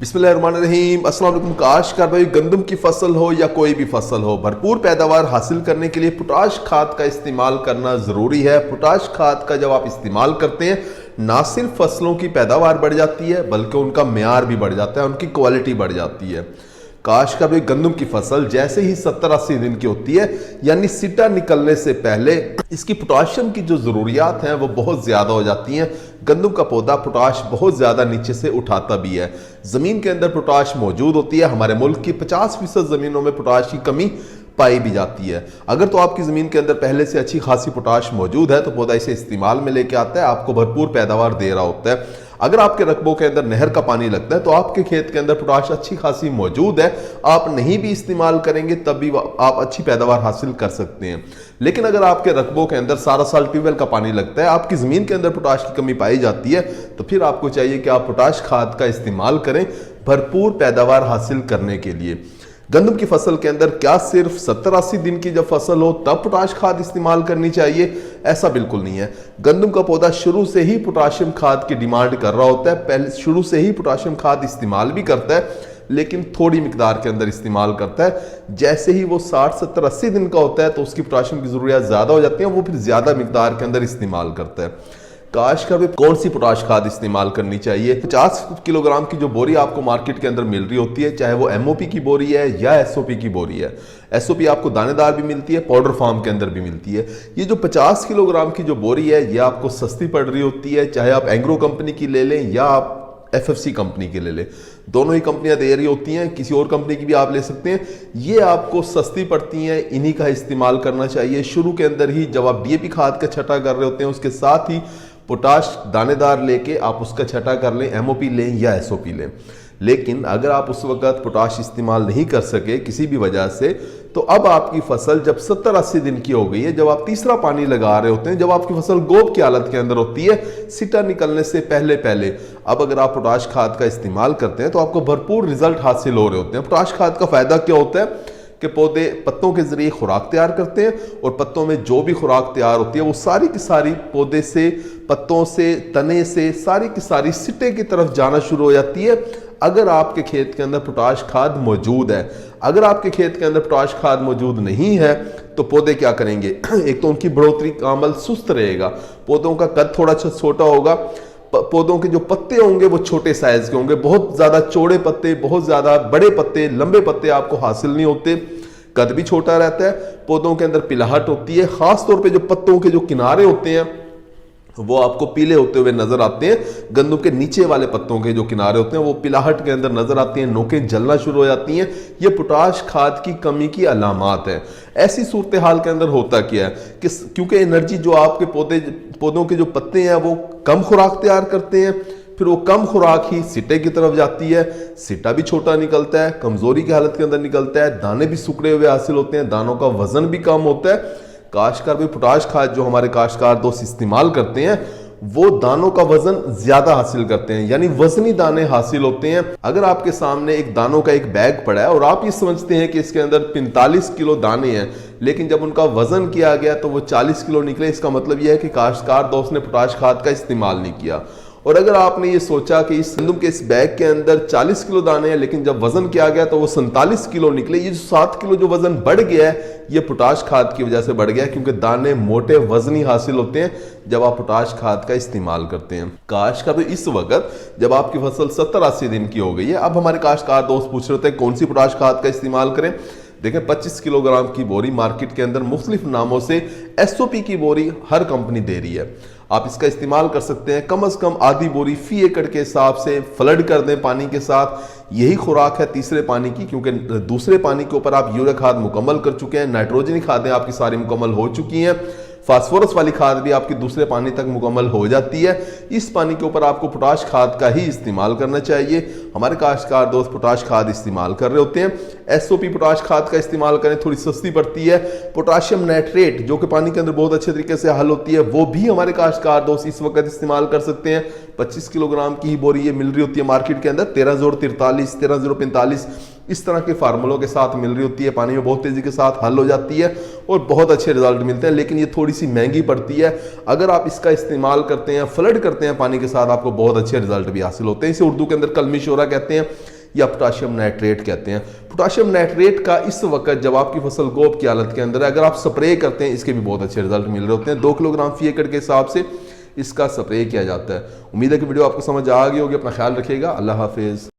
बिस्मिल्लाहिर्रहमानिर्रहीम। अस्सलाम वालेकुम। काश्तकार भाई, गंदम की फसल हो या कोई भी फसल हो, भरपूर पैदावार हासिल करने के लिए पोटाश खाद का इस्तेमाल करना ज़रूरी है। पोटाश खाद का जब आप इस्तेमाल करते हैं, ना सिर्फ फसलों की पैदावार बढ़ जाती है बल्कि उनका म्यार भी बढ़ जाता है, उनकी क्वालिटी बढ़ जाती है। काश्तकार भाई, गंदम की फसल जैसे ही 70-80 दिन की होती है, यानी सिटा निकलने से पहले इसकी पोटाशियम की जो ज़रूरियात हैं वो बहुत ज़्यादा हो जाती हैं। गंदम का पौधा पोटाश बहुत ज़्यादा नीचे से उठाता भी है। ज़मीन के अंदर पोटाश मौजूद होती है। हमारे मुल्क की 50% ज़मीनों में पोटाश की कमी पाई भी जाती है। अगर तो आपकी ज़मीन के अंदर पहले से अच्छी खासी पोटाश मौजूद है तो पौधा इसे इस्तेमाल में लेके आता है, आपको भरपूर पैदावार दे रहा होता है। अगर आपके रकबों के अंदर नहर का पानी लगता है तो आपके खेत के अंदर पोटाश अच्छी खासी मौजूद है, आप नहीं भी इस्तेमाल करेंगे तब भी आप अच्छी पैदावार हासिल कर सकते हैं। लेकिन अगर आपके रकबों के अंदर सारा साल ट्यूबवेल का पानी लगता है, आपकी ज़मीन के अंदर पोटाश की कमी पाई जाती है, तो फिर आपको चाहिए कि आप पोटाश खाद का इस्तेमाल करें भरपूर पैदावार हासिल करने के लिए। गंदम की फसल के अंदर क्या सिर्फ 70-80 दिन की जब फसल हो तब पोटाश खाद इस्तेमाल करनी चाहिए? ऐसा बिल्कुल नहीं है। गंदम का पौधा शुरू से ही पोटाशियम खाद की डिमांड कर रहा होता है, पहले शुरू से ही पोटाशियम खाद इस्तेमाल भी करता है, लेकिन थोड़ी मिकदार के अंदर इस्तेमाल करता है। जैसे ही वो 60-70-80 दिन का होता है तो उसकी पोटाशियम की ज़रूरियात ज़्यादा हो जाती है, वो फिर ज़्यादा मिकदार के अंदर इस्तेमाल करता है। काश्तकार में कौन सी पोटाश खाद इस्तेमाल करनी चाहिए? 50 किलोग्राम की जो बोरी आपको मार्केट के अंदर मिल रही होती है, चाहे वो एमओपी की बोरी है या एसओपी की बोरी है। एसओपी आपको दानेदार भी मिलती है, पाउडर फॉर्म के अंदर भी मिलती है। ये जो 50 किलोग्राम की जो बोरी है ये आपको सस्ती पड़ रही होती है, चाहे आप एंग्रो कंपनी की ले लें या आप एफएफसी कंपनी के ले लें। दोनों ही कंपनियां दे रही होती हैं, किसी और कंपनी की भी आप ले सकते हैं। ये आपको सस्ती पड़ती हैं, इन्हीं का इस्तेमाल करना चाहिए। शुरू के अंदर ही जब आप डीएपी खाद का छटा कर रहे होते हैं, उसके साथ ही पोटाश दानेदार लेके आप उसका छटा कर लें, एमओपी लें या एसओपी लें। लेकिन अगर आप उस वक्त पोटाश इस्तेमाल नहीं कर सके किसी भी वजह से, तो अब आपकी फसल जब 70-80 दिन की हो गई है, जब आप तीसरा पानी लगा रहे होते हैं, जब आपकी फसल गोब की हालत के अंदर होती है, सिटा निकलने से पहले पहले, अब अगर आप पोटाश खाद का इस्तेमाल करते हैं तो आपको भरपूर रिजल्ट हासिल हो रहे होते हैं। पोटाश खाद का फायदा क्या होता है कि पौधे पत्तों के जरिए खुराक तैयार करते हैं और पत्तों में जो भी खुराक तैयार होती है वो सारी की सारी पौधे से, पत्तों से, तने से सारी की सारी सिटे की तरफ जाना शुरू हो जाती है अगर आपके खेत के अंदर पोटाश खाद मौजूद है। अगर आपके खेत के अंदर पोटाश खाद मौजूद नहीं है तो पौधे क्या करेंगे? एक तो उनकी बढ़ोतरी का अमल सुस्त रहेगा, पौधों का कद थोड़ा छोटा होगा, पौधों के जो पत्ते होंगे वो छोटे साइज के होंगे, बहुत ज्यादा चौड़े पत्ते, बहुत ज्यादा बड़े पत्ते, लंबे पत्ते आपको हासिल नहीं होते, कद भी छोटा रहता है, पौधों के अंदर पिलाहट होती है। खास तौर पे जो पत्तों के जो किनारे होते हैं वो आपको पीले होते हुए नजर आते हैं। गंदम के नीचे वाले पत्तों के जो किनारे होते हैं वो पिलाहट के अंदर नजर आती हैं, नोकें जलना शुरू हो जाती हैं। ये पोटाश खाद की कमी की अलामात है। ऐसी सूरत हाल के अंदर होता क्या है कि क्योंकि एनर्जी जो आपके पौधों के जो पत्ते हैं वो कम खुराक तैयार करते हैं, फिर वो कम खुराक ही सिटे की तरफ जाती है, सिटा भी छोटा निकलता है, कमजोरी की हालत के अंदर निकलता है, दाने भी सुकड़े हुए हासिल होते हैं, दानों का वजन भी कम होता है। काश्तकार भी पोटाश खाद जो हमारे काश्तकार दोस्त इस्तेमाल करते हैं वो दानों का वजन ज्यादा हासिल करते हैं, यानी वजनी दाने हासिल होते हैं। अगर आपके सामने एक दानों का एक बैग पड़ा है और आप ये समझते हैं कि इसके अंदर 45 किलो दाने हैं, लेकिन जब उनका वजन किया गया तो वो 40 किलो निकले, इसका मतलब यह है कि काश्तकार दोस्त ने पोटाश खाद का इस्तेमाल नहीं किया। और अगर आपने ये सोचा कि इस गंदम के इस बैग के अंदर 40 किलो दाने हैं, लेकिन जब वजन किया गया तो वो 47 किलो निकले, ये जो 7 किलो जो वजन बढ़ गया है ये पोटाश खाद की वजह से बढ़ गया, क्योंकि दाने मोटे वजनी हासिल होते हैं जब आप पोटाश खाद का इस्तेमाल करते हैं। काश्तकार तो इस वक्त जब आपकी फसल 70-80 दिन की हो गई है, अब हमारे काश्तकार दोस्त पूछ रहे थे कौन सी पोटाश खाद का इस्तेमाल करें। देखें, 25 किलोग्राम की बोरी मार्केट के अंदर मुख्तलिफ नामों से एसओपी की बोरी हर कंपनी दे रही है। आप इसका इस्तेमाल कर सकते हैं। कम से कम आधी बोरी फी एकड़ के हिसाब से फ्लड कर दें पानी के साथ। यही खुराक है तीसरे पानी की, क्योंकि दूसरे पानी के ऊपर आप यूरिया खाद मुकम्मल कर चुके हैं, नाइट्रोजनी खादें आपकी सारी मुकम्मल हो चुकी हैं, फास्फोरस वाली खाद भी आपकी दूसरे पानी तक मुकम्मल हो जाती है। इस पानी के ऊपर आपको पोटाश खाद का ही इस्तेमाल करना चाहिए। हमारे काश्तकार दोस्त पोटाश खाद इस्तेमाल कर रहे होते हैं। एसओपी पोटाश खाद का इस्तेमाल करें, थोड़ी सस्ती पड़ती है। पोटाशियम नाइट्रेट जो कि पानी के अंदर बहुत अच्छे तरीके से हल होती है, वो भी हमारे काश्तकार दोस्त इस वक्त इस्तेमाल कर सकते हैं। 25 किलोग्राम की ही बोरी ये मिल रही होती है मार्केट के अंदर, 13,043, 13,045 इस तरह के फार्मूलों के साथ मिल रही होती है, पानी में बहुत तेज़ी के साथ हल हो जाती है और बहुत अच्छे रिजल्ट मिलते हैं। लेकिन ये थोड़ी सी महंगी पड़ती है। अगर आप इसका इस्तेमाल करते हैं, फ्लड करते हैं पानी के साथ, आपको बहुत अच्छे रिजल्ट भी हासिल होते हैं। इसे उर्दू के अंदर कलमी शोरा कहते हैं या पोटाशियम नाइट्रेट कहते हैं। पोटाशियम नाइट्रेट का इस वक्त जब आपकी फसल गोब की हालत के अंदर है, अगर आप स्प्रे करते हैं, इसके भी बहुत अच्छे रिजल्ट मिल रहे होते हैं। 2 किलोग्राम फी एकड़ के हिसाब से इसका स्प्रे किया जाता है। उम्मीद है कि वीडियो आपको समझ आ गई होगी। अपना ख्याल रखिएगा। अल्लाह हाफिज़।